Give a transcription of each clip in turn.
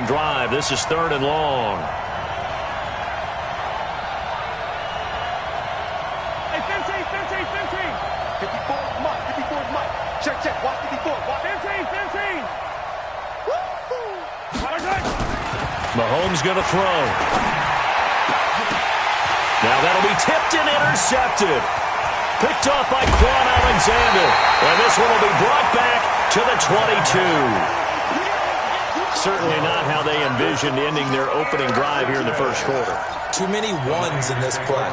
opening drive. This is 3rd and long. Hey, 15. 54, Mike. 54 is Mike. Check. Watch 54. Watch. 15. Mahomes going to throw. Now that'll be tipped and intercepted. Picked off by Quan Alexander. And this one will be brought back to the 22. Certainly not how they envisioned ending their opening drive here in the first quarter. Too many ones in this play.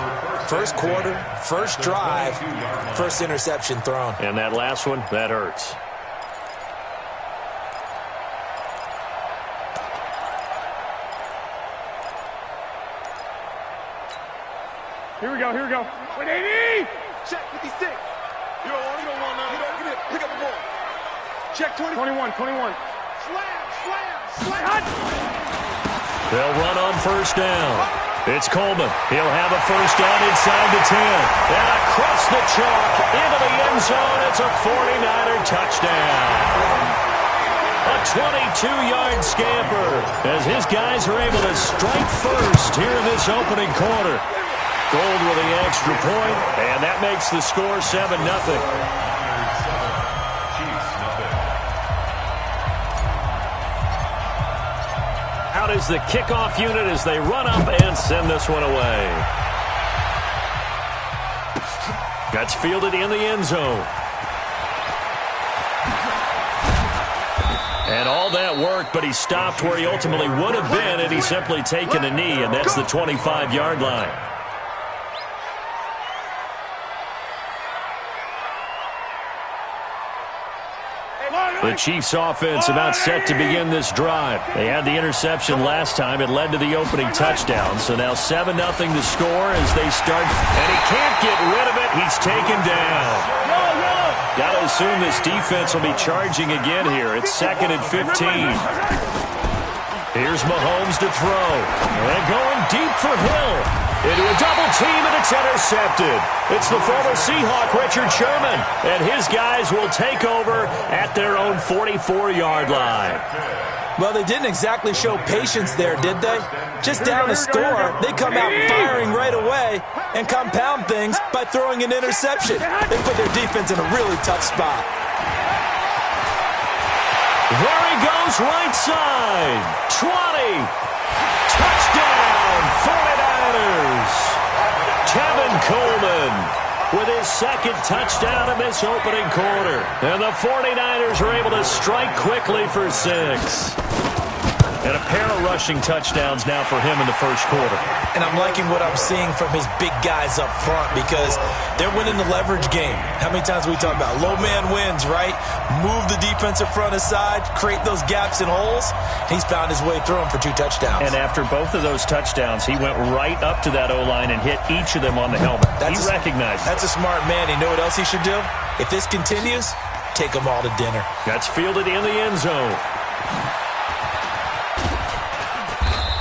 First quarter, first drive, first interception thrown. And that last one, that hurts. Here we go. Wait, 80! Check 56. You don't want now. Get it. Pick up the ball. Check 21. Slam. They'll run on first down. It's Coleman. He'll have a first down inside the 10. And across the chalk into the end zone. It's a 49er touchdown. A 22-yard scamper as his guys are able to strike first here in this opening quarter. Gold with the extra point, and that makes the score 7-0. Out is the kickoff unit as they run up and send this one away. That's fielded in the end zone. And all that work, but he stopped where he ultimately would have been had he simply taken a knee, and that's the 25-yard line. The Chiefs' offense about set to begin this drive. They had the interception last time. It led to the opening touchdown. So now 7-0 to score as they start. And he can't get rid of it. He's taken down. Got to assume this defense will be charging again here. It's 2nd and 15. Here's Mahomes to throw. And going deep for Hill. Into a double team, and it's intercepted. It's the former Seahawk, Richard Sherman, and his guys will take over at their own 44-yard line. Well, they didn't exactly show patience there, did they? Just down a score, they come out firing right away and compound things by throwing an interception. They put their defense in a really tough spot. There he goes, right side. 20. Touchdown, 49ers. Kevin Coleman with his second touchdown in this opening quarter. And the 49ers are able to strike quickly for 6. And a pair of rushing touchdowns now for him in the first quarter. And I'm liking what I'm seeing from his big guys up front because they're winning the leverage game. How many times we talk about low man wins, right? Move the defensive front aside, create those gaps and holes. He's found his way through them for 2 touchdowns. And after both of those touchdowns, he went right up to that O-line and hit each of them on the helmet. He recognized it. That's a smart man. You know what else he should do? If this continues, take them all to dinner. That's fielded in the end zone.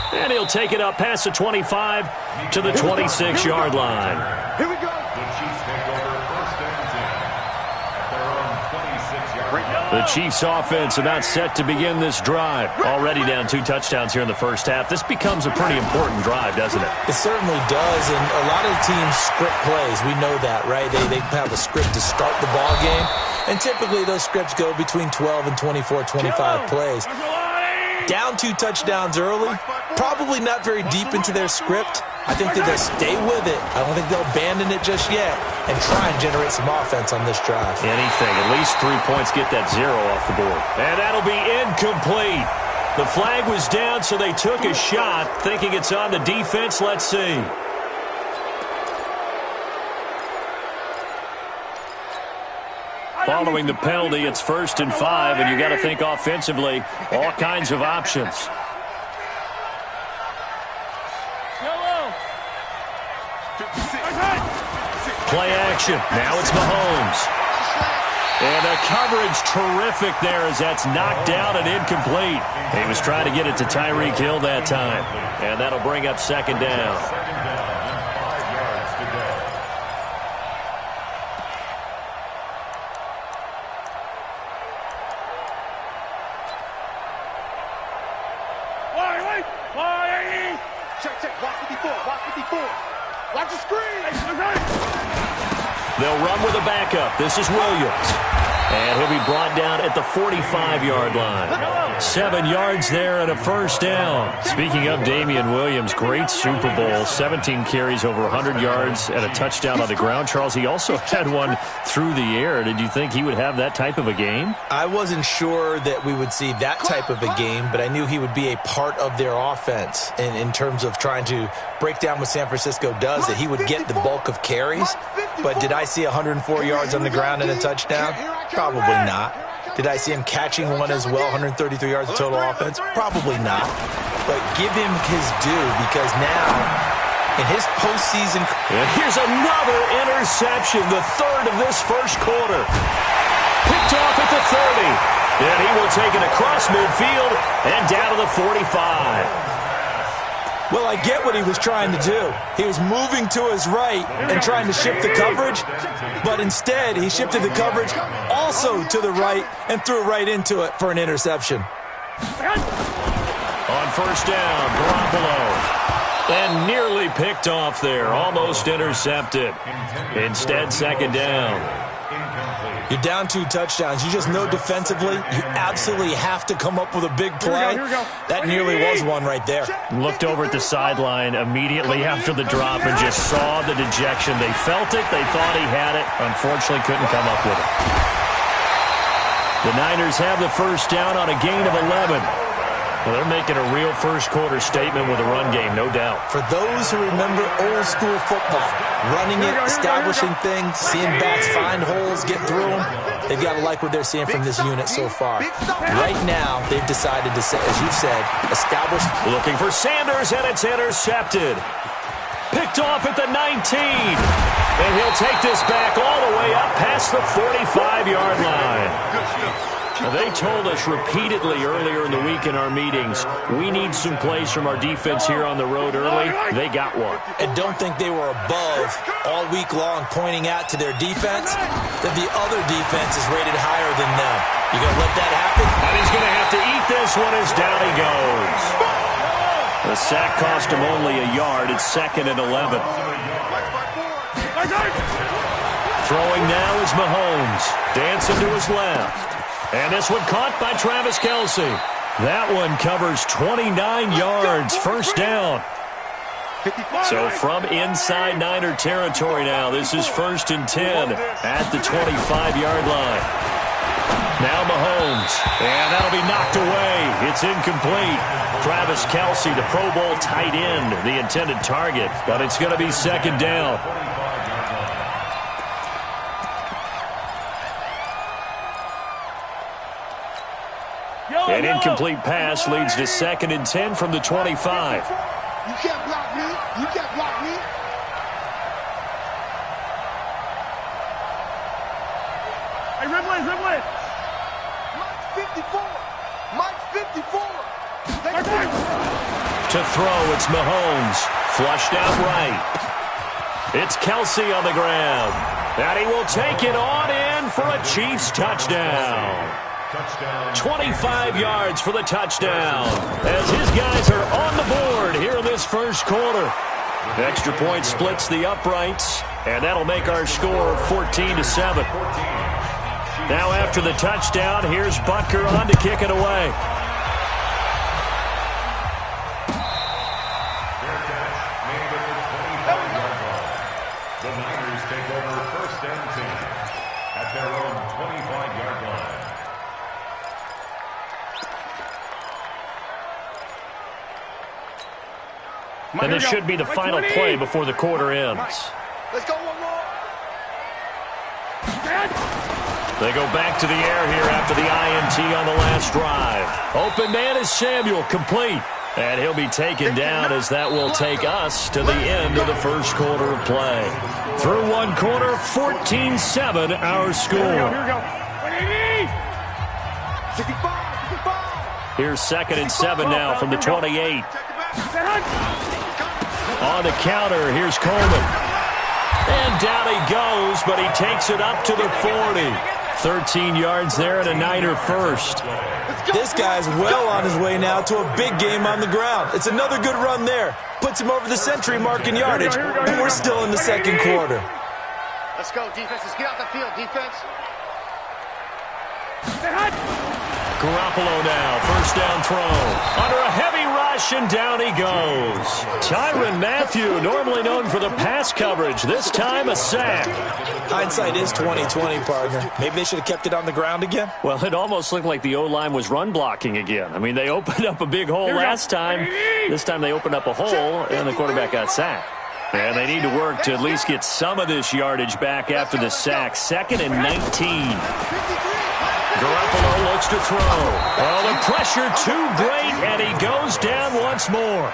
And he'll take it up past the 25 to the 26-yard line. Here we go. The Chiefs' offense about set to begin this drive. Already down 2 touchdowns here in the first half. This becomes a pretty important drive, doesn't it? It certainly does, and a lot of teams script plays. We know that, right? They have a script to start the ball game, and typically those scripts go between 12 and 24, 25 plays. Down 2 touchdowns early, probably not very deep into their script. I think that they'll stay with it. I don't think they'll abandon it just yet and try and generate some offense on this drive. Anything. At least 3 points, get that 0 off the board. And that'll be incomplete. The flag was down, so they took a shot, thinking it's on the defense. Let's see. Following the penalty, it's 1st and 5, and you got to think offensively, all kinds of options. Play action. Now it's Mahomes. And the coverage terrific there as that's knocked down and incomplete. He was trying to get it to Tyreek Hill that time. And that'll bring up 2nd down. Check. Watch 54. Watch 54. Watch the screen. They'll run with a backup. This is Williams. And he'll be brought down at the 45-yard line. 7 yards there and a first down. Speaking of Damian Williams, great Super Bowl. 17 carries, over 100 yards, and a touchdown on the ground. Charles, he also had one through the air. Did you think he would have that type of a game? I wasn't sure that we would see that type of a game, but I knew he would be a part of their offense in terms of trying to break down what San Francisco does, that he would get the bulk of carries. But did I see 104 yards on the ground and a touchdown? Probably not. Did I see him catching one as well, 133 yards of total offense? Probably not. But give him his due, because now, in his postseason... And here's another interception, the third of this first quarter. Picked off at the 30. And he will take it across midfield and down to the 45. Well, I get what he was trying to do. He was moving to his right and trying to shift the coverage, but instead he shifted the coverage also to the right and threw right into it for an interception. On first down, Garoppolo. And nearly picked off there, almost intercepted. Instead, second down. You're down 2 touchdowns. You just know defensively you absolutely have to come up with a big play. Here we go. That nearly was one right there. Looked over at the sideline immediately after the drop and just saw the dejection. They felt it. They thought he had it. Unfortunately, couldn't come up with it. The Niners have the first down on a gain of 11. Well, they're making a real first-quarter statement with a run game, no doubt. For those who remember old-school football, running it, establishing things, seeing backs find holes, get through them, they've got to like what they're seeing from this unit so far. Right now, they've decided to, as you've said, establish. Looking for Sanders, and it's intercepted. Picked off at the 19. And he'll take this back all the way up past the 45-yard line. They told us repeatedly earlier in the week in our meetings, we need some plays from our defense here on the road early. They got one. I don't think they were above all week long pointing out to their defense that the other defense is rated higher than them. You going to let that happen? And he's going to have to eat this one as down he goes. The sack cost him only a yard. It's 2nd and 11. Throwing now is Mahomes. Dancing to his left. And this one caught by Travis Kelce. That one covers 29 yards. First down. So from inside Niner territory now, this is 1st and 10 at the 25-yard line. Now Mahomes. And that'll be knocked away. It's incomplete. Travis Kelce, the Pro Bowl tight end, the intended target. But it's going to be 2nd down. An incomplete pass leads to 2nd and 10 from the 25. You can't block me. You can't block me. Hey, Ridley. Mike 54. Mike 54. To throw, it's Mahomes. Flushed out right. It's Kelce on the ground. And he will take it on in for a Chiefs touchdown. 25 yards for the touchdown as his guys are on the board here in this first quarter. Extra point splits the uprights, and that'll make our score 14-7. Now after the touchdown, here's Butker on to kick it away. The Niners take over 1st and 10 at their own 25-yard line. And this should be the final play before the quarter ends. Let's go one more. They go back to the air here after the INT on the last drive. Open man is Samuel, complete. And he'll be taken down as that will take us to the end of the first quarter of play. Through one quarter, 14-7 our score. Here we go. 65. Here's 2nd and 7 now from the 28. On the counter, here's Coleman. And down he goes, but he takes it up to the 40. 13 yards there and a Niner first. This guy's well on his way now to a big game on the ground. It's another good run there. Puts him over the century mark in yardage, and we're still in the second quarter. Let's go, defense. Let's get out the field, defense. Garoppolo now, first down throw. Under a heavy rush, and down he goes. Tyrann Mathieu, normally known for the pass coverage, this time a sack. Hindsight is 20/20, partner. Maybe they should have kept it on the ground again. Well, it almost looked like the O-line was run blocking again. I mean, they opened up a big hole last time. This time they opened up a hole, and the quarterback got sacked. And they need to work to at least get some of this yardage back after the sack. 2nd and 19. Garoppolo looks to throw. Oh, the pressure too great, and he goes down once more.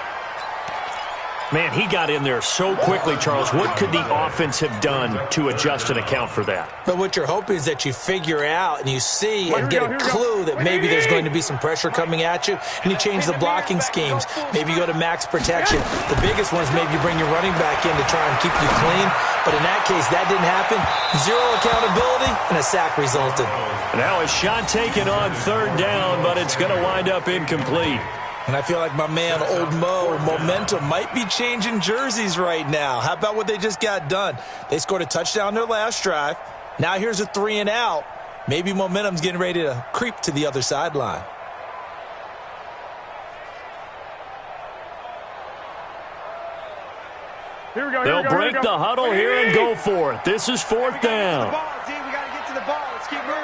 Man, he got in there so quickly, Charles. What could the offense have done to adjust and account for that? But what you're hoping is that you figure out and you see and get a clue that maybe there's going to be some pressure coming at you, and you change the blocking schemes. Maybe you go to max protection. The biggest one is maybe you bring your running back in to try and keep you clean. But in that case, that didn't happen. Zero accountability, and a sack resulted. Now a shot taken on 3rd down, but it's going to wind up incomplete. And I feel like my man, Old Mo, momentum might be changing jerseys right now. How about what they just got done? They scored a touchdown their last drive. Now here's a 3 and out. Maybe momentum's getting ready to creep to the other sideline. They'll break the huddle here and go for it. This is 4th down. We got to get to the ball. Let's keep moving.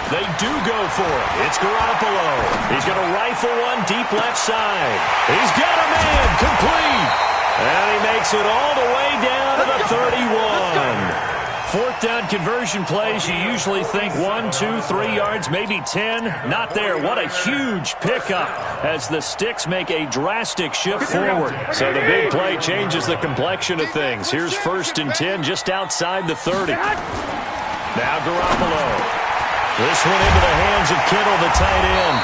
They do go for it. It's Garoppolo. He's going to rifle one deep left side. He's got a man complete. And he makes it all the way down to the 31. 4th down conversion plays, you usually think 1, 2, 3 yards, maybe 10. Not there. What a huge pickup as the Sticks make a drastic shift forward. So the big play changes the complexion of things. Here's 1st and 10 just outside the 30. Now Garoppolo. This one into the hands of Kittle, the tight end.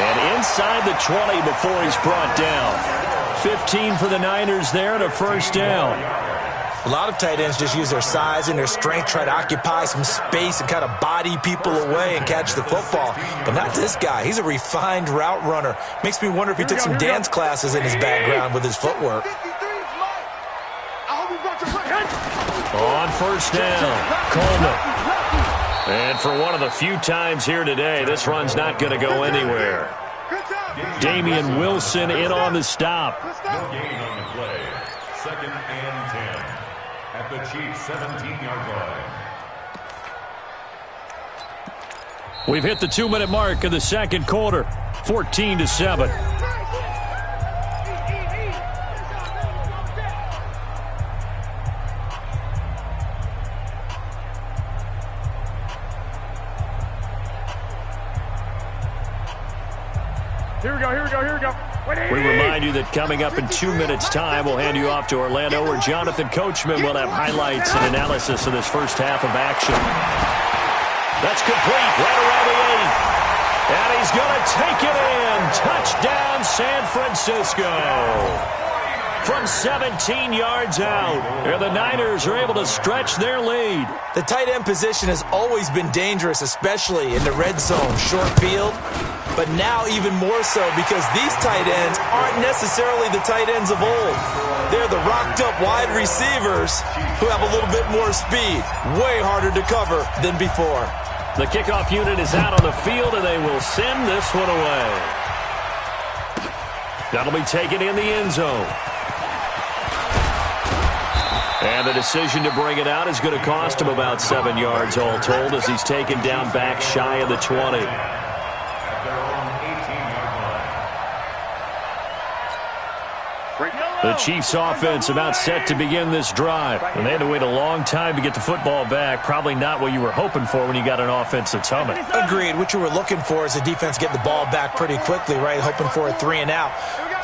And inside the 20 before he's brought down. 15 for the Niners there and a 1st down. A lot of tight ends just use their size and their strength, try to occupy some space and kind of body people away and catch the football. But not this guy. He's a refined route runner. Makes me wonder if he took some dance classes in his background with his footwork. On 1st down, Coleman. And for one of the few times here today, this run's not going to go anywhere. Damian Wilson in on the stop. No gain on the play. 2nd and 10 at the Chiefs' 17-yard line. We've hit the 2-minute mark of the 2nd quarter. 14-7. Here we go. We remind you that coming up in 2 minutes' time, we'll hand you off to Orlando, where Jonathan Coachman will have highlights and analysis of this first half of action. That's complete right around the 8. And he's going to take it in. Touchdown, San Francisco. From 17 yards out, and the Niners are able to stretch their lead. The tight end position has always been dangerous, especially in the red zone, short field. But now even more so because these tight ends aren't necessarily the tight ends of old. They're the rocked-up wide receivers who have a little bit more speed. Way harder to cover than before. The kickoff unit is out on the field, and they will send this one away. That'll be taken in the end zone. And the decision to bring it out is going to cost him about 7 yards all told as he's taken down back shy of the 20. The Chiefs offense about set to begin this drive. And they had to wait a long time to get the football back. Probably not what you were hoping for when you got an offense that's humming. Agreed. What you were looking for is the defense getting the ball back pretty quickly, right? Hoping for a 3 and out.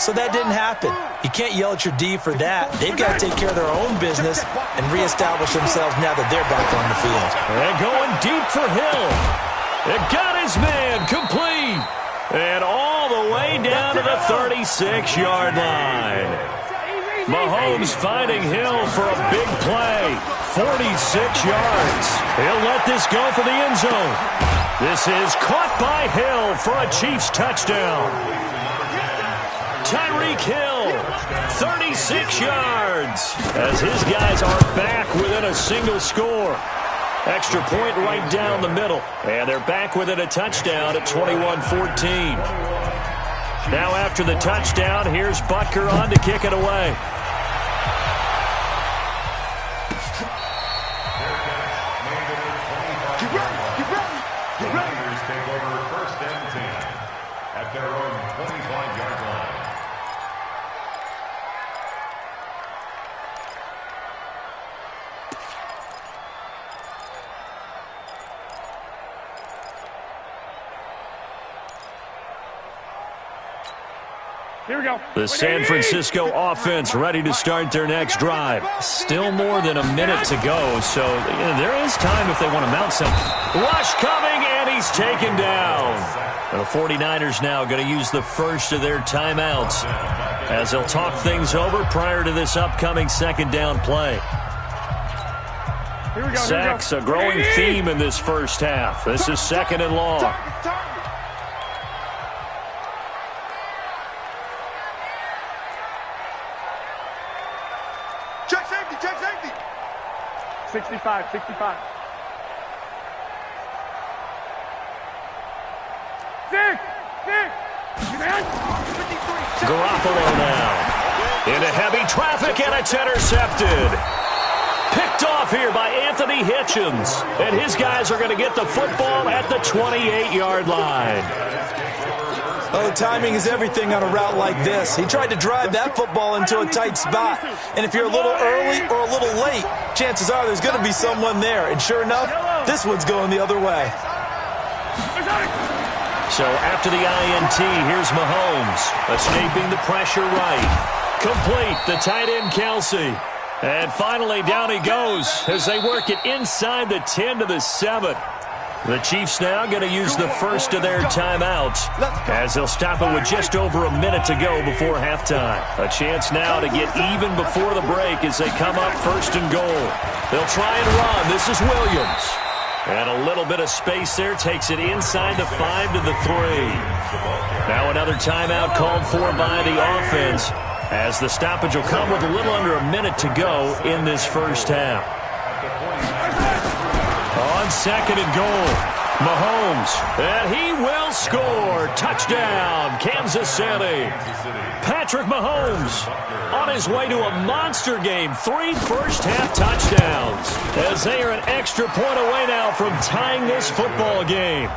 So that didn't happen. You can't yell at your D for that. They've got to take care of their own business and reestablish themselves now that they're back on the field. And going deep for Hill. It got his man complete. And all the way down to the 36-yard line. Mahomes finding Hill for a big play. 46 yards. He'll let this go for the end zone. This is caught by Hill for a Chiefs touchdown. Tyreek Hill, 36 yards, as his guys are back within a single score. Extra point right down the middle, and they're back within a touchdown at 21-14. Now after the touchdown, here's Butker on to kick it away. The Niners take over first and 10 at their own 25-yard line. Here we go. The San Francisco offense ready to start their next drive. Still more than a minute to go, so there is time if they want to mount something. Rush coming, and he's taken down. The 49ers now going to use the first of their timeouts as they'll talk things over prior to this upcoming second down play. Here we go. Sacks, a growing theme in this first half. This is second and long. Check safety, check safety. 65. Six. Garoppolo now. Into heavy traffic, and it's intercepted. Picked off here by Anthony Hitchens. And his guys are going to get the football at the 28-yard line. Oh, timing is everything on a route like this. He tried to drive that football into a tight spot. And if you're a little early or a little late, chances are there's going to be someone there. And sure enough, this one's going the other way. So after the INT, here's Mahomes. Escaping the pressure right. Complete, the tight end Kelsey. And finally, down he goes as they work it inside the 10 to the 7. The Chiefs now going to use the first of their timeouts as they'll stop it with just over a minute to go before halftime. A chance now to get even before the break as they come up first and goal. They'll try and run. This is Williams. And a little bit of space there takes it inside the 5 to the 3. Now another timeout called for by the offense as the stoppage will come with a little under a minute to go in this first half. On second and goal, Mahomes, and he will score. Touchdown, Kansas City. Patrick Mahomes on his way to a monster game. 3 first-half touchdowns as they are an extra point away now from tying this football game.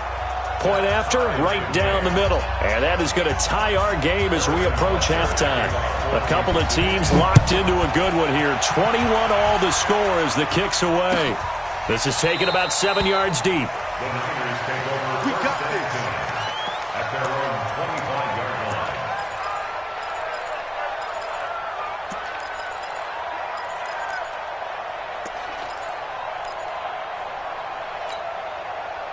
Point after, right down the middle. And that is going to tie our game as we approach halftime. A couple of teams locked into a good one here. 21 all the score as the kick's away. This is taken about 7 yards deep. The Niners take over We got this. at their own 25-yard line.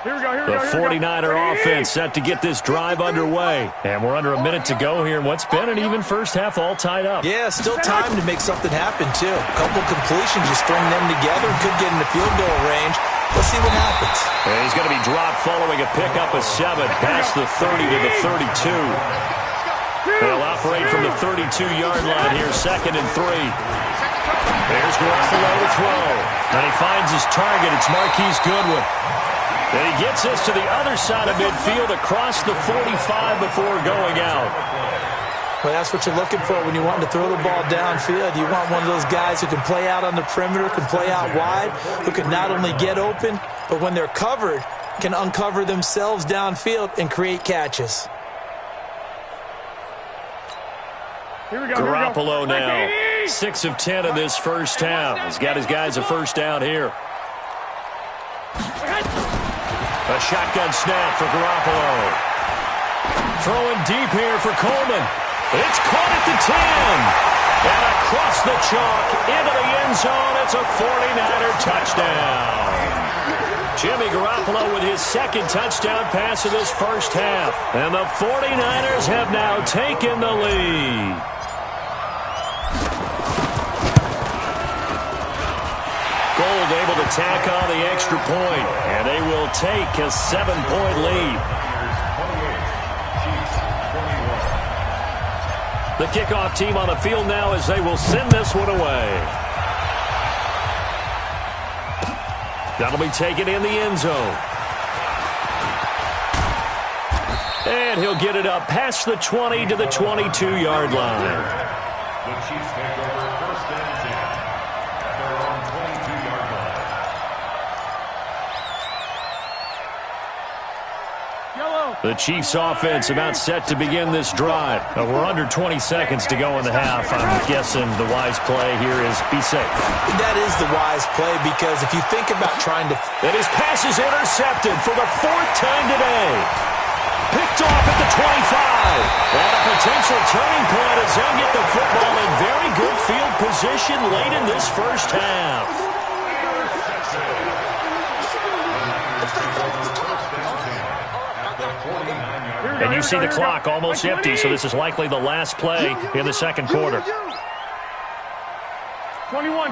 Here we go. The 49er offense set to get this drive underway. And we're under a minute to go here in what's been an even first half all tied up. Yeah, still time to make something happen, too. A couple completions, you string them together, could get into field goal range. Let's see what happens. And he's going to be dropped following a pickup of 7 past the 30 to the 32. They'll operate from the 32-yard line here, second and 3. There's Garoppolo to throw. And he finds his target. It's Marquise Goodwin. And he gets us to the other side of midfield across the 45 before going out. Well, that's what you're looking for when you want to throw the ball downfield. You want one of those guys who can play out on the perimeter, can play out wide, who can not only get open, but when they're covered, can uncover themselves downfield and create catches. Here we go. Garoppolo now, 6 of 10 in this first half. He's got his guys a first down here. A shotgun snap for Garoppolo. Throwing deep here for Coleman. It's caught at the 10. And across the chalk into the end zone. It's a 49er touchdown. Jimmy Garoppolo with his second touchdown pass of this first half. And the 49ers have now taken the lead. able to tack on the extra point, and they will take a 7-point lead. The kickoff team on the field now as they will send this one away. That'll be taken in the end zone. And he'll get it up past the 20 to the 22-yard line. The Chiefs take over first and 10 at their own 22-yard line. The Chiefs offense about set to begin this drive. We're under 20 seconds to go in the half. I'm guessing the wise play here is be safe. That is the wise play, because if you think about trying to... And his pass is intercepted for the 4th time today. Picked off at the 25. And a potential turning point as they'll get the football in very good field position late in this first half. And you see the clock almost empty, so this is likely the last play in the second quarter. 21.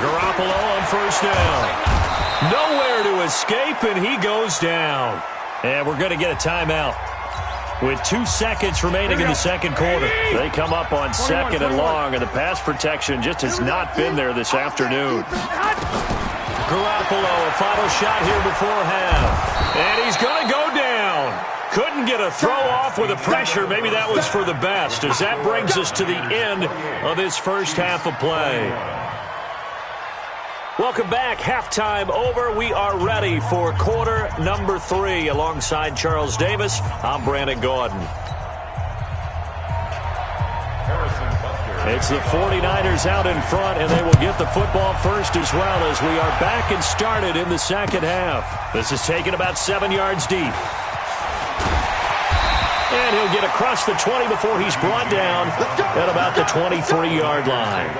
Garoppolo on first down. Nowhere to escape, and he goes down. And we're going to get a timeout. With 2 seconds remaining in the second quarter, they come up on 2nd and long, and the pass protection just has not been there this afternoon. Garoppolo, a final shot here before half. And he's going to go down. Couldn't get a throw off with the pressure. Maybe that was for the best, as that brings us to the end of this first half of play. Welcome back. Halftime over. We are ready for quarter number 3. Alongside Charles Davis, I'm Brandon Gordon. It's the 49ers out in front, and they will get the football first as well, as we are back and started in the second half. This is taken about 7 yards deep. And he'll get across the 20 before he's brought down at about the 23-yard line.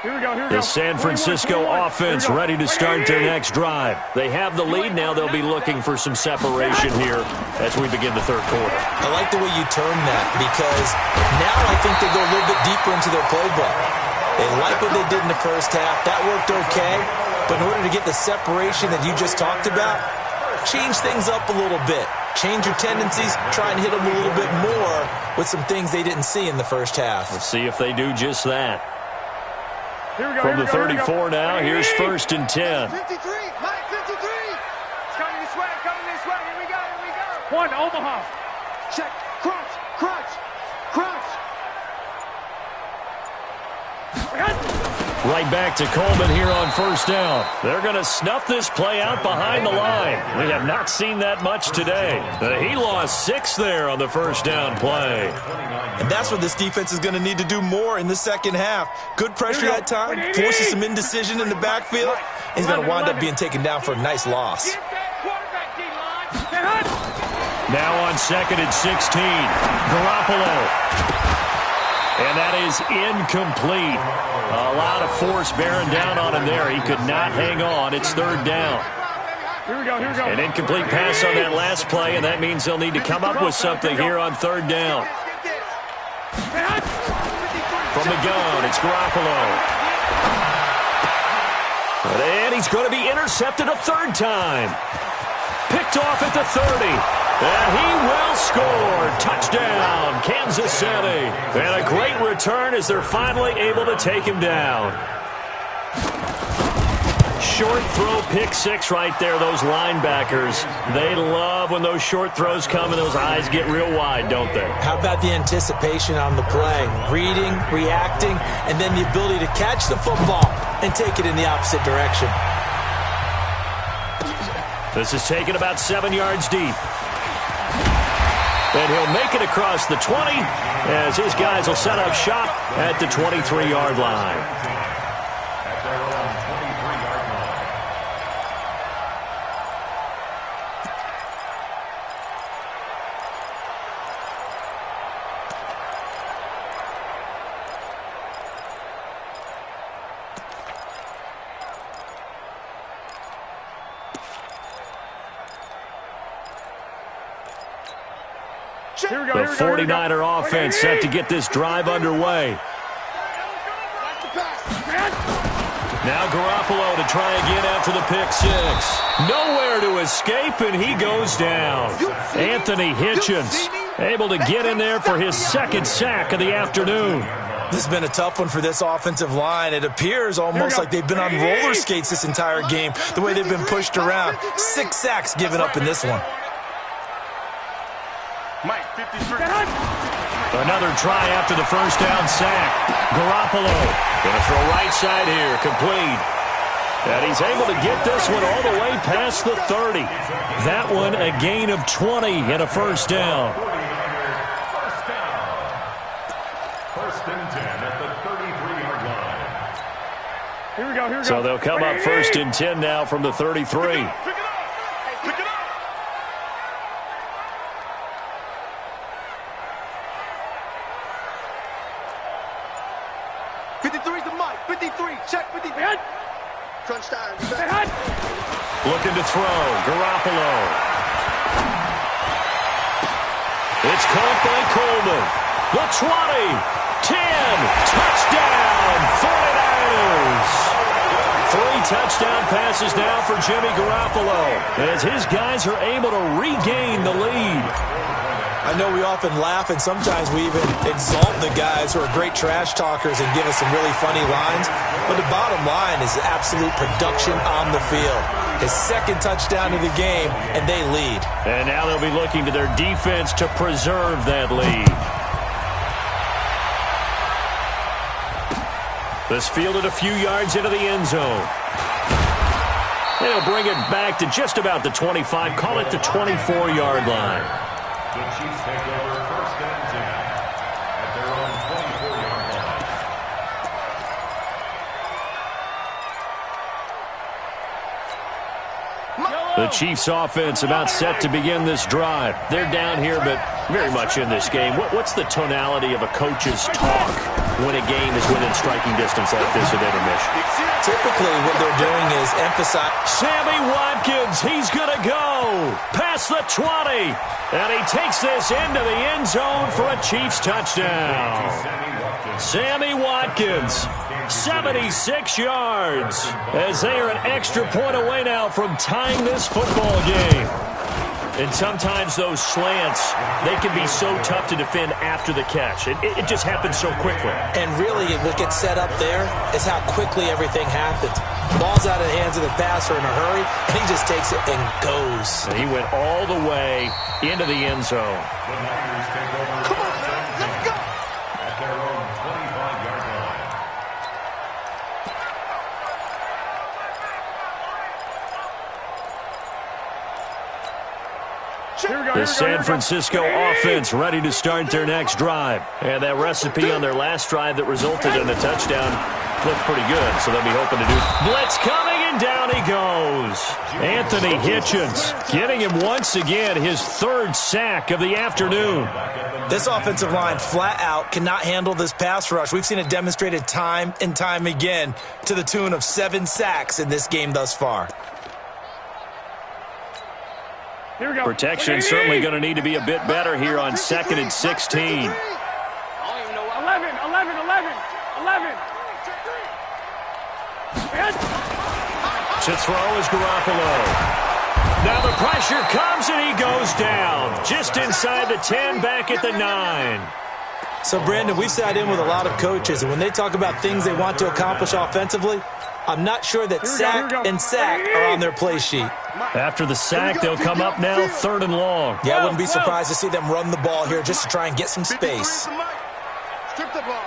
The San Francisco offense ready to start their next drive. They have the lead now. They'll be looking for some separation here as we begin the third quarter. I like the way you term that, because now I think they go a little bit deeper into their playbook. They like what they did in the first half. That worked okay. But in order to get the separation that you just talked about, change things up a little bit. Change your tendencies. Try and hit them a little bit more with some things they didn't see in the first half. Let's see if they do just that. From the 34 now, here's 1st and 10. 53, Mike 53. It's coming this way, Here we go. One, Omaha. Check, crunch. Right back to Coleman here on first down. They're going to snuff this play out behind the line. We have not seen that much today. He lost 6 there on the first down play. And that's what this defense is going to need to do more in the second half. Good pressure that time, forces some indecision in the backfield. He's going to wind up being taken down for a nice loss. Now on 2nd and 16, Garoppolo. And that is incomplete. A lot of force bearing down on him there. He could not hang on. It's 3rd down. Here we go. An incomplete pass on that last play, and that means they'll need to come up with something here on 3rd down. From the gun, it's Garoppolo. And he's going to be intercepted a 3rd time. Picked off at the 30. And he will score. Touchdown, Kansas City. And a great return as they're finally able to take him down. Short throw, pick 6 right there. Those linebackers, they love when those short throws come and those eyes get real wide, don't they? How about the anticipation on the play? Reading, reacting, and then the ability to catch the football and take it in the opposite direction. This is taken about 7 yards deep. And he'll make it across the 20 as his guys will set up shop at the 23-yard line. The 49er offense set to get this drive underway. Now Garoppolo to try again after the pick six. Nowhere to escape, and he goes down. Anthony Hitchens able to get in there for his second sack of the afternoon. This has been a tough one for this offensive line. It appears almost like they've been on roller skates this entire game, the way they've been pushed around. 6 sacks given up in this one. Mike, 53. Another try after the first down sack. Garoppolo going to throw right side here, complete. And he's able to get this one all the way past the 30. That one a gain of 20 and a first down. First and 10 at the 33-yard line. Here we go. So they'll come up first and 10 now from the 33. Pick it up. Pick it up. 53's the Mike. 53. Check 53. Crunch time. Looking to throw. Garoppolo. It's caught by Coleman. The 20. 10. Touchdown. 49ers. 3 touchdown passes now for Jimmy Garoppolo as his guys are able to regain the lead. I know we often laugh, and sometimes we even exalt the guys who are great trash talkers and give us some really funny lines. But the bottom line is absolute production on the field. His second touchdown of the game, and they lead. And now they'll be looking to their defense to preserve that lead. This fielded a few yards into the end zone. They'll bring it back to just about the 25, call it the 24-yard line. The Chiefs take over first and 10 at their own 24-yard line. The Chiefs offense about set to begin this drive. They're down here, but very much in this game. What's the tonality of a coach's talk when a game is within striking distance like this at intermission? Typically, what they're doing is emphasize. Sammy Watkins, he's going to go past the 20. And he takes this into the end zone for a Chiefs touchdown. Sammy Watkins, 76 yards, as they are an extra point away now from tying this football game. And sometimes those slants, they can be so tough to defend after the catch. It just happens so quickly. And really, what gets set up there is how quickly everything happens. Ball's out of the hands of the passer in a hurry, and he just takes it and goes. And he went all the way into the end zone. The Niners take over. Come on, man, let's go! At their own 25-yard line. The San Francisco offense ready to start their next drive. And that recipe on their last drive that resulted in a touchdown looked pretty good, so they'll be hoping to do. Blitz coming, and down he goes. Anthony Hitchens getting him once again his 3rd sack of the afternoon. This offensive line flat out cannot handle this pass rush. We've seen it demonstrated time and time again to the tune of 7 sacks in this game thus far. Protection certainly going to need to be a bit better here on 2nd and 16. 11. To throw is Garoppolo. Now the pressure comes and he goes down. Just inside the 10, back at the 9. So, Brandon, we've sat in with a lot of coaches, and when they talk about things they want to accomplish offensively, I'm not sure that sack and sack are on their play sheet. After the sack, they'll come up now 3rd and long. Yeah, I wouldn't be surprised to see them run the ball here just to try and get some space. Strip the ball.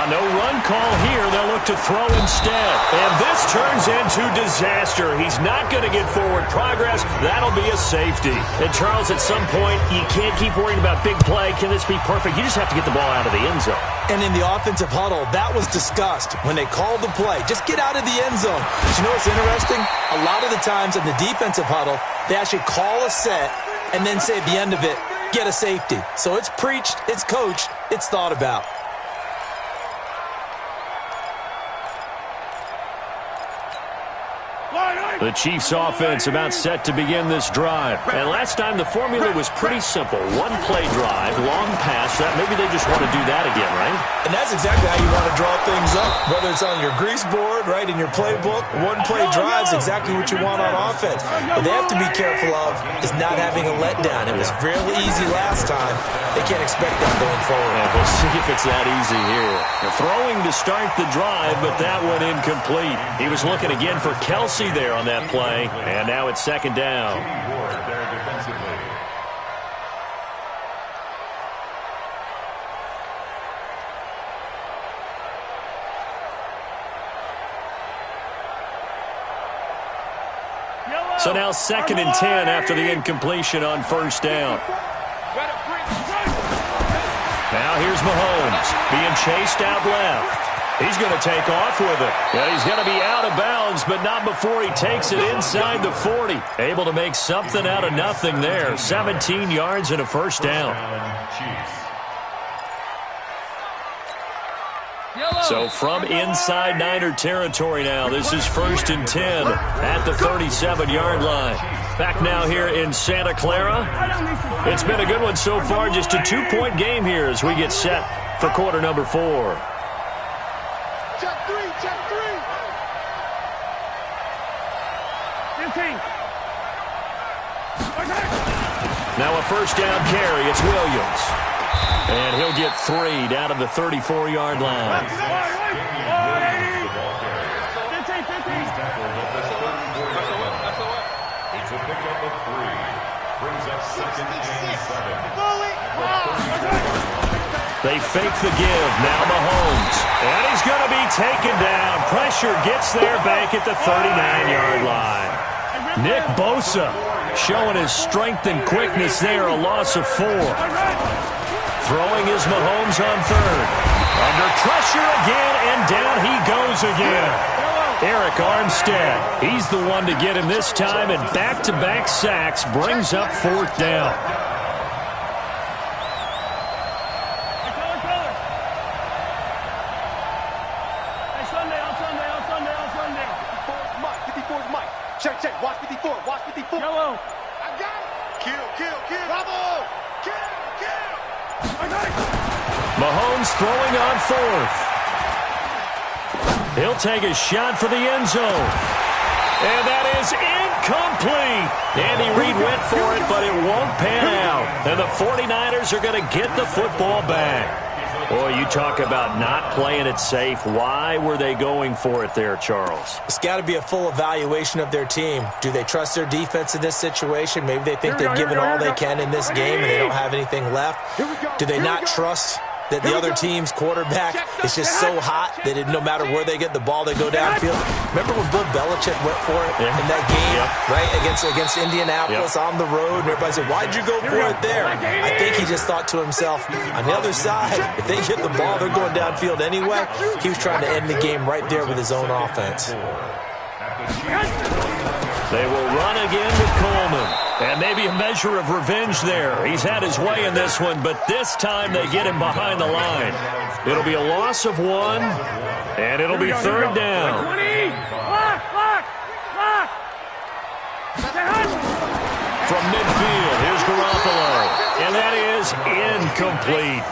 No run call here. They'll look to throw instead. And this turns into disaster. He's not going to get forward progress. That'll be a safety. And, Charles, at some point, you can't keep worrying about big play. Can this be perfect? You just have to get the ball out of the end zone. And in the offensive huddle, that was discussed when they called the play. Just get out of the end zone. But you know what's interesting? A lot of the times in the defensive huddle, they actually call a set and then say at the end of it, get a safety. So it's preached, it's coached, it's thought about. Line, The Chiefs offense about set to begin this drive. And last time the formula was pretty simple. One play drive, long pass. That maybe they just want to do that again, right? And that's exactly how you want to draw things up. Whether it's on your grease board, right, in your playbook, one play drive is exactly what you want on offense. What they have to be careful of is not having a letdown. It was fairly easy last time. They can't expect that going forward. And we'll see if it's that easy here. They're throwing to start the drive, but that one incomplete. He was looking again for Kelsey there on that play, and now it's second down. So now 2nd and 10 after the incompletion on first down. Now here's Mahomes being chased out left. He's going to take off with it. Yeah, he's going to be out of bounds, but not before he takes it inside the 40. Able to make something out of nothing there. 17 yards and a first down. So from inside Niner territory now, this is 1st and 10 at the 37-yard line. Back now here in Santa Clara. It's been a good one so far, just a 2-point game here as we get set for quarter number 4. Check three. 15. Now a first down carry. It's Williams. And he'll get 3 down to the 34-yard line. It's a pickup of 3. Brings up 2nd and 7. They fake the give. Now Mahomes. And he's going to be taken down. Pressure gets there back at the 39-yard line. Nick Bosa showing his strength and quickness there. A loss of 4. Throwing is Mahomes on 3rd. Under pressure again, and down he goes again. Eric Armstead, he's the one to get him this time, and back-to-back sacks brings up 4th down. Check. Watch 54. Yellow. I got it. Kill. Bravo. Kill. I got it. Mahomes throwing on 4th. He'll take a shot for the end zone. And that is incomplete. Andy Reid went for it, but it won't pan out. And the 49ers are going to get the football back. Boy, you talk about not playing it safe. Why were they going for it there, Charles? It's got to be a full evaluation of their team. Do they trust their defense in this situation? Maybe they think they've given all they can in this game and they don't have anything left. Do they not trust that the other team's quarterback is just so hot that no matter where they get the ball, they go downfield? Remember when Bill Belichick went for it in that game, right, against Indianapolis on the road, and everybody said, why'd you go for it there? I think he just thought to himself, on the other side, if they get the ball, they're going downfield anyway. He was trying to end the game right there with his own offense. They will run again with Coleman. And maybe a measure of revenge there. He's had his way in this one, but this time they get him behind the line. It'll be a loss of 1, and it'll be 3rd down. Lock. From midfield, here's Garoppolo. And that is incomplete.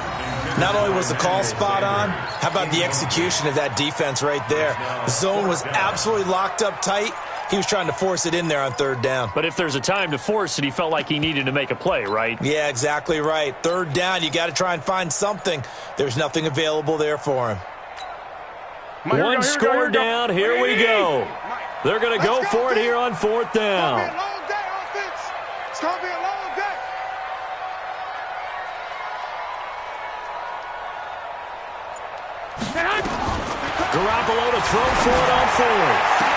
Not only was the call spot on, how about the execution of that defense right there? The zone was absolutely locked up tight. He was trying to force it in there on 3rd down. But if there's a time to force it, he felt like he needed to make a play, right? Yeah, exactly right. 3rd down, you got to try and find something. There's nothing available there for him. One score down, here we go. They're going to go for it here on 4th down. It's going to be a long day. Garoppolo to throw for it on 4th.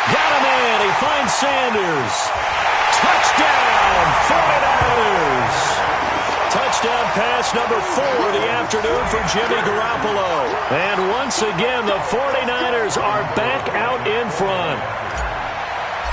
Got him in. He finds Sanders. Touchdown, 49ers. Touchdown pass number 4 of the afternoon for Jimmy Garoppolo. And once again, the 49ers are back out in front.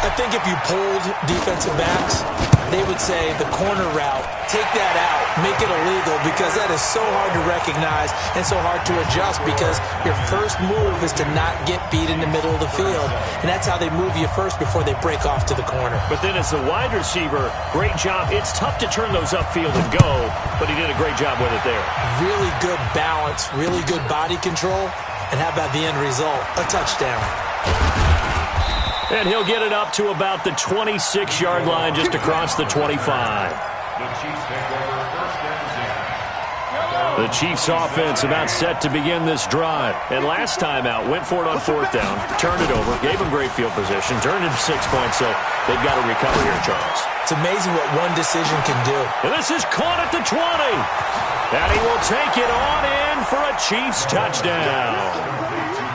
I think if you polled defensive backs, they would say the corner route, take that out, make it illegal, because that is so hard to recognize and so hard to adjust, because your first move is to not get beat in the middle of the field, and that's how they move you first before they break off to the corner. But then as the wide receiver, great job. It's tough to turn those upfield and go, but he did a great job with it there. Really good balance, really good body control, and how about the end result? A touchdown. And he'll get it up to about the 26-yard line, just across the 25. The Chiefs take over first and 10. The Chiefs offense about set to begin this drive. And last time out, went for it on fourth down, turned it over, gave them great field position, turned it 6 points, so they've got to recover here, Charles. It's amazing what one decision can do. And this is caught at the 20. And he will take it on in for a Chiefs touchdown.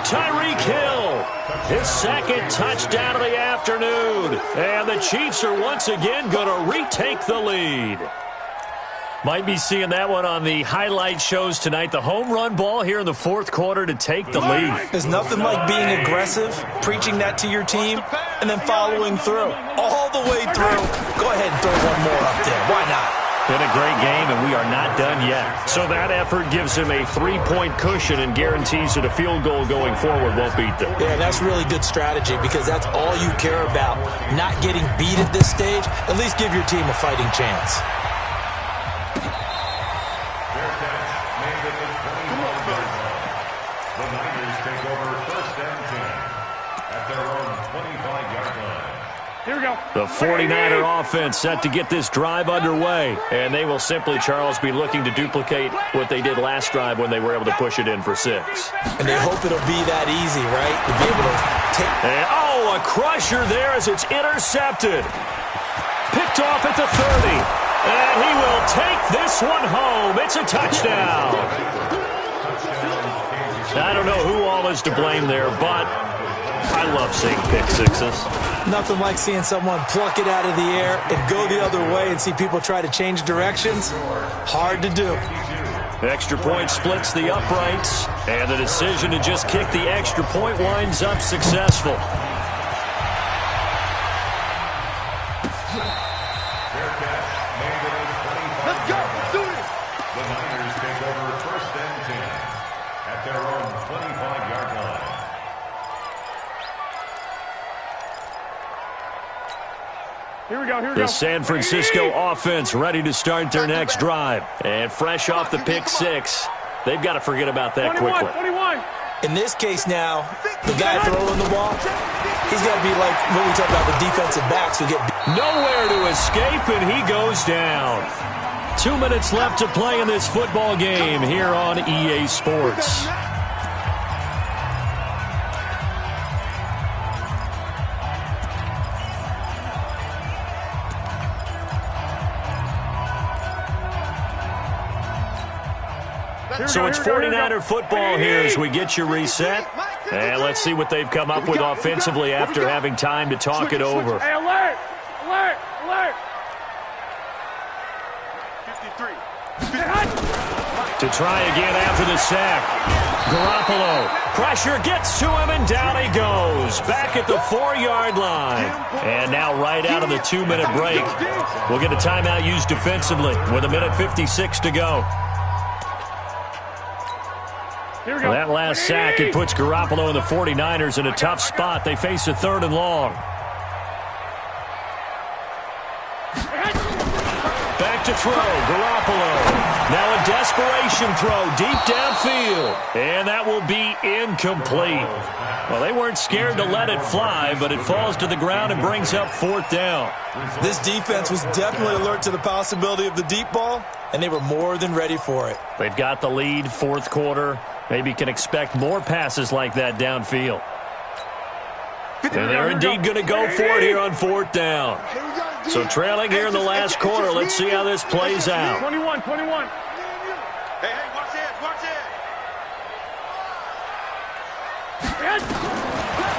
Tyreek Hill, his second touchdown of the afternoon. And the Chiefs are once again going to retake the lead. Might be seeing that one on the highlight shows tonight. The home run ball here in the fourth quarter to take the lead. There's nothing like being aggressive, preaching that to your team, and then following through. All the way through. Go ahead and throw one more up there. Why not? Been a great game, and we are not done yet. So that effort gives him a 3-point cushion and guarantees that a field goal going forward won't beat them. Yeah, that's really good strategy, because that's all you care about. Not getting beat at this stage. At least give your team a fighting chance. Fair catch made at the 21-yard line. The Niners take over first and 10 at their own 25-yard line. Here we go. The 49er offense set to get this drive underway. And they will simply, Charles, be looking to duplicate what they did last drive when they were able to push it in for 6. And they hope it'll be that easy, right? To be able to take... And, a crusher there as it's intercepted. Picked off at the 30. And he will take this one home. It's a touchdown. I don't know who all is to blame there, but I love seeing pick sixes. Nothing like seeing someone pluck it out of the air and go the other way and see people try to change directions. Hard to do. Extra point splits the uprights, and the decision to just kick the extra point winds up successful. Let's go. Do it. The Niners take over first and 10 at their own 25-yard line. Here we go. Here we go. The San Francisco offense ready to start their next drive. And fresh off the pick 6, they've got to forget about that 21, quickly. 21. In this case now, the guy throwing the ball, he's got to be like what we talk about, the defensive backs who get beat. Nowhere to escape, and he goes down. 2 minutes left to play in this football game here on EA Sports. So it's 49er football here as we get you reset. And let's see what they've come up with offensively after having time to talk it over. Hey, alert! Alert! Alert! 53. To try again after the sack. Garoppolo. Pressure gets to him, and down he goes. Back at the 4-yard line. And now right out of the 2-minute break, we'll get a timeout used defensively with 1:56 to go. Well, that last sack, it puts Garoppolo and the 49ers in a tough spot. They face a 3rd and long. Back to throw, Garoppolo. Now a desperation throw deep downfield. And that will be incomplete. Well, they weren't scared to let it fly, but it falls to the ground and brings up 4th down. This defense was definitely alert to the possibility of the deep ball, and they were more than ready for it. They've got the lead, 4th quarter. Maybe can expect more passes like that downfield. And they're indeed going to go for it here on 4th down. So trailing here in the last quarter, let's see how this plays out. 21, 21. Hey, watch it, watch it.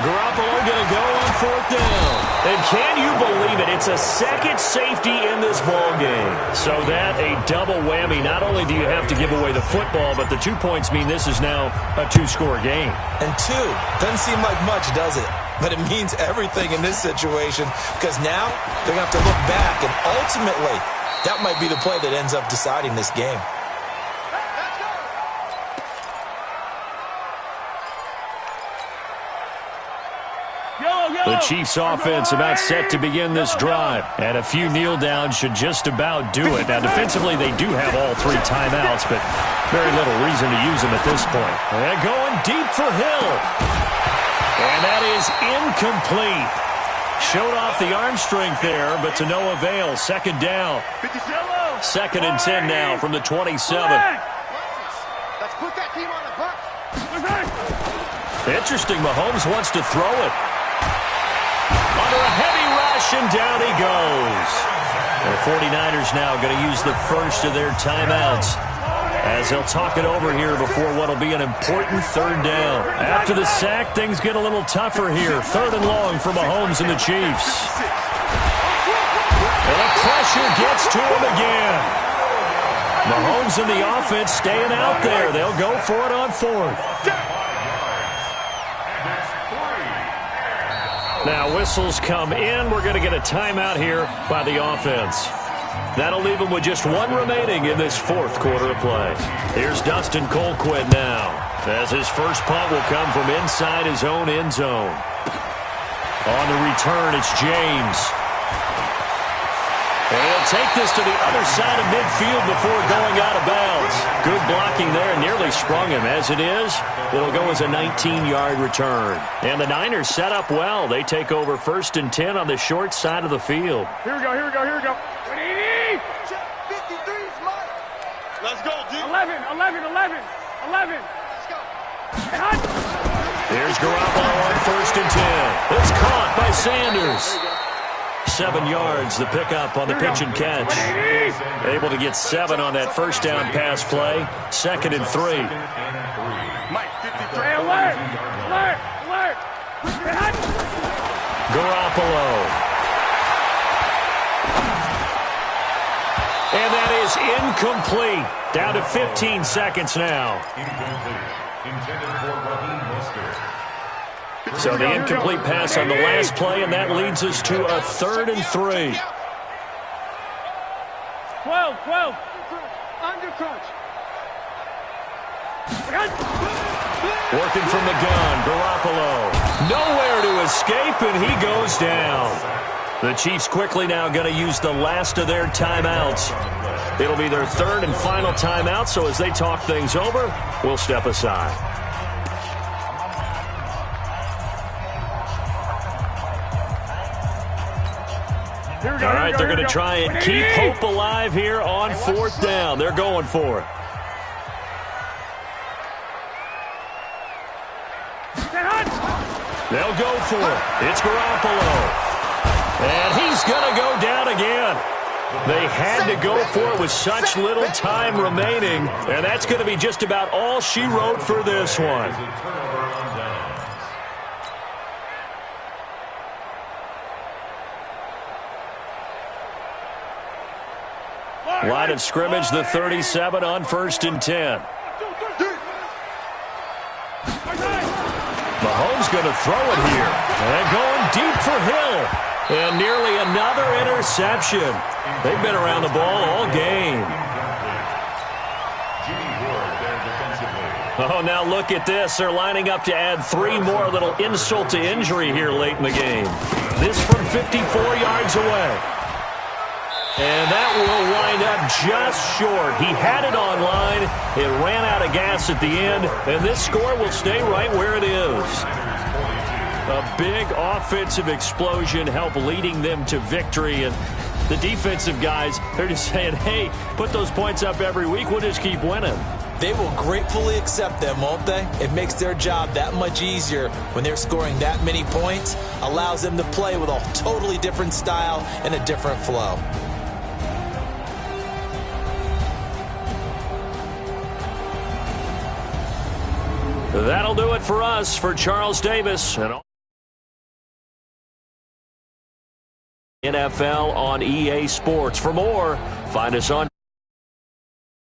Garoppolo going to go on 4th down. And can you believe it? It's a second safety in this ball game. So that a double whammy. Not only do you have to give away the football, but the 2 points mean this is now a 2-score game. And 2 doesn't seem like much, does it? but it means everything in this situation because now they're going to have to look back, and ultimately that might be the play that ends up deciding this game. The Chiefs offense about set to begin this drive. And a few kneel downs should just about do it. Now, defensively, they do have all 3 timeouts, but very little reason to use them at this point. And going deep for Hill. And that is incomplete. Showed off the arm strength there, but to no avail. Second down. 2nd and 10 now from the 27. Let's put that team on the bus. Interesting. Mahomes wants to throw it. Under a heavy rush, and down he goes. The 49ers now going to use the first of their timeouts as they'll talk it over here before what will be an important 3rd down. After the sack, things get a little tougher here. 3rd and long for Mahomes and the Chiefs. And the pressure gets to him again. Mahomes and the offense staying out there. They'll go for it on 4th. Now whistles come in. We're going to get a timeout here by the offense. That'll leave him with just 1 remaining in this 4th quarter of play. Here's Dustin Colquitt now, as his first punt will come from inside his own end zone. On the return, it's James. And he'll take this to the other side of midfield before going out of bounds. Good blocking there, nearly sprung him. As it is, it'll go as a 19-yard return. And the Niners set up well. They take over 1st and 10 on the short side of the field. Here we go, here we go, here we go. 180! Check 53's Mike. Let's go, D. 11. Let's go. Here's Garoppolo on 1st and 10. It's caught by Sanders. 7 yards, the pickup on the pitch and catch. Able to get 7 on that first down pass play. 2nd and 3. Mike, 53. Alert! Garoppolo. And that is incomplete. Down to 15 seconds now. Intended for Raheem Mostert. So the incomplete pass on the last play, and that leads us to a 3rd and 3. 12. Under crunch. Working from the gun, Garoppolo. Nowhere to escape, and he goes down. The Chiefs quickly now going to use the last of their timeouts. It'll be their 3rd and final timeout, so as they talk things over, we'll step aside. All right, they're going to try and keep hope alive here on 4th down. They're going for it. They'll go for it. It's Garoppolo. And he's going to go down again. They had to go for it with such little time remaining, and that's going to be just about all she wrote for this one. Line of scrimmage, the 37 on 1st and 10. Mahomes going to throw it here. And going deep for Hill. And nearly another interception. They've been around the ball all game. Oh, now look at this. They're lining up to add 3 more. Little insult to injury here late in the game. This from 54 yards away. And that will wind up just short. He had it on line. It ran out of gas at the end. And this score will stay right where it is. A big offensive explosion helped leading them to victory. And the defensive guys, they're just saying, hey, put those points up every week. We'll just keep winning. They will gratefully accept them, won't they? It makes their job that much easier when they're scoring that many points. Allows them to play with a totally different style and a different flow. That'll do it for us. For Charles Davis and NFL on EA Sports. For more, find us on